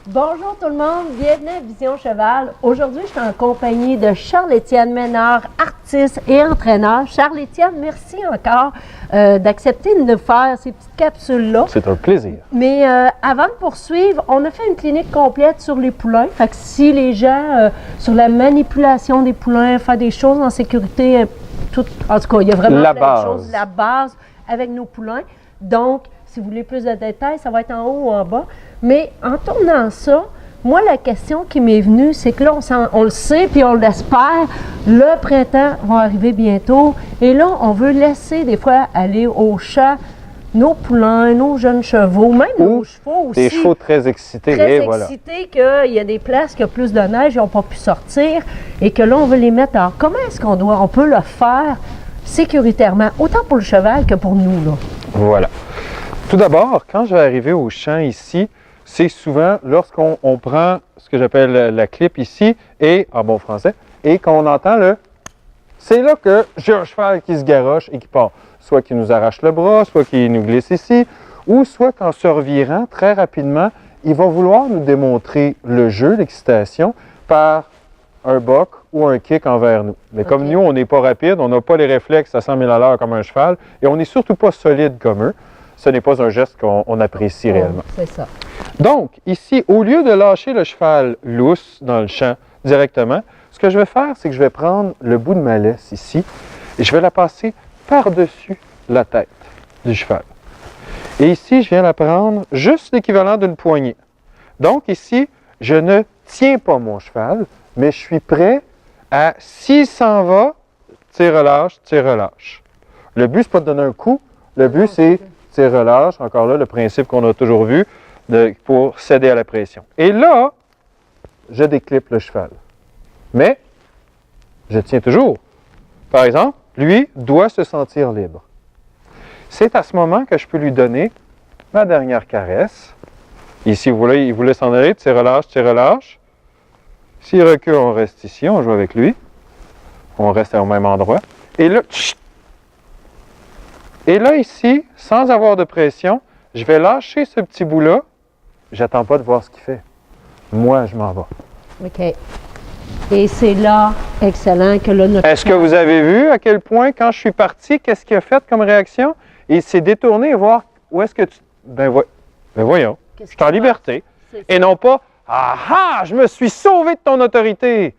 Bonjour tout le monde, bienvenue à Vision Cheval. Aujourd'hui, je suis en compagnie de Charles-Étienne Ménard, artiste et entraîneur. Charles-Étienne, merci encore d'accepter de nous faire ces petites capsules-là. C'est un plaisir. Mais avant de poursuivre, on a fait une clinique complète sur les poulains. Fait que si les gens, sur la manipulation des poulains, faire des choses en sécurité, en tout cas, il y a vraiment plein de choses, la base avec nos poulains. Donc, si vous voulez plus de détails, ça va être en haut ou en bas. Mais en tournant ça, moi, la question qui m'est venue, c'est que là, on le sait, puis on l'espère, le printemps va arriver bientôt. Et là, on veut laisser des fois aller au champ nos poulains, nos jeunes chevaux, même nos chevaux aussi. Des chevaux très excités. Très excités qu'il y a des places qui ont plus de neige, ils n'ont pas pu sortir. Et que là, on veut les mettre. Alors, comment est-ce on peut le faire sécuritairement, autant pour le cheval que pour nous, là? Voilà. Tout d'abord, quand je vais arriver au champ ici, c'est souvent lorsqu'on prend ce que j'appelle la clip ici, et en bon français, et qu'on entend le... C'est là que j'ai un cheval qui se garoche et qui part. Soit qui nous arrache le bras, soit qui nous glisse ici, ou soit qu'en se revirant très rapidement, il va vouloir nous démontrer le jeu, l'excitation, par un boc ou un kick envers nous. Mais comme nous, on n'est pas rapide, on n'a pas les réflexes à 100 000 à l'heure comme un cheval, et on n'est surtout pas solide comme eux, ce n'est pas un geste qu'on apprécie réellement. C'est ça. Donc, ici, au lieu de lâcher le cheval lousse dans le champ directement, ce que je vais faire, c'est que je vais prendre le bout de ma laisse ici, et je vais la passer par-dessus la tête du cheval. Et ici, je viens la prendre juste l'équivalent d'une poignée. Donc ici, je ne tiens pas mon cheval, mais je suis prêt à, s'il s'en va, tire-relâche, tire-relâche. Le but, c'est pas de donner un coup, le but, c'est tire-relâche, encore là, le principe qu'on a toujours vu, pour céder à la pression. Et là, je déclipe le cheval. Mais, je tiens toujours. Par exemple, lui doit se sentir libre. C'est à ce moment que je peux lui donner ma dernière caresse. Ici, vous voyez, il voulait s'en aller, tire-relâche, tire-relâche. S'il recule, on reste ici, on joue avec lui. On reste au même endroit. Et là, tchit! Et là, ici, sans avoir de pression, je vais lâcher ce petit bout-là. J'attends pas de voir ce qu'il fait. Moi, je m'en vais. OK. Et c'est là, excellent, que là, notre... Est-ce que vous avez vu à quel point, quand je suis parti, qu'est-ce qu'il a fait comme réaction? Il s'est détourné et voir où est-ce que tu... Ben voyons, je suis en liberté. Et non pas, ah ah, je me suis sauvé de ton autorité.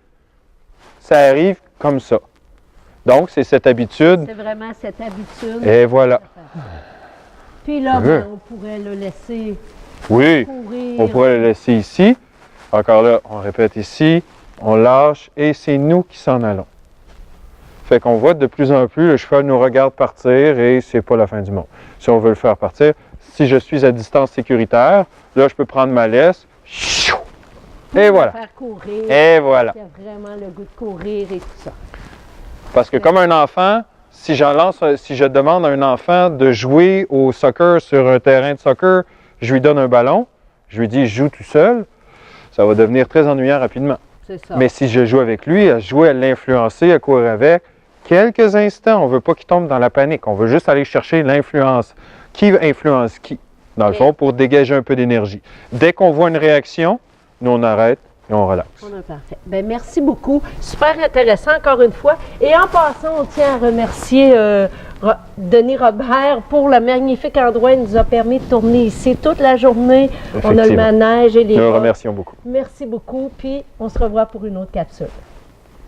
Ça arrive comme ça. Donc, c'est cette habitude. C'est vraiment cette habitude. Et voilà. Puis là, ben, on pourrait le laisser courir. On pourrait le laisser ici. Encore là, on répète ici, on lâche et c'est nous qui s'en allons. Fait qu'on voit de plus en plus, le cheval nous regarde partir et c'est pas la fin du monde. Si on veut le faire partir, si je suis à distance sécuritaire, là, je peux prendre ma laisse. Et voilà. Faire courir. Et voilà. Il y a vraiment le goût de courir et tout ça. Parce que comme un enfant, si je demande à un enfant de jouer au soccer sur un terrain de soccer, je lui donne un ballon, je lui dis « joue tout seul », ça va devenir très ennuyant rapidement. C'est ça. Mais si je joue avec lui, à jouer, à l'influencer, à courir avec, quelques instants, on ne veut pas qu'il tombe dans la panique. On veut juste aller chercher l'influence. Qui influence qui? Dans le fond, pour dégager un peu d'énergie. Dès qu'on voit une réaction, nous, on arrête et on relaxe. On est parfait. Bien, merci beaucoup. Super intéressant, encore une fois. Et en passant, on tient à remercier Denis Robert pour le magnifique endroit. Il nous a permis de tourner ici toute la journée. On a le manège et les... Nous remercions beaucoup. Merci beaucoup. Puis, on se revoit pour une autre capsule.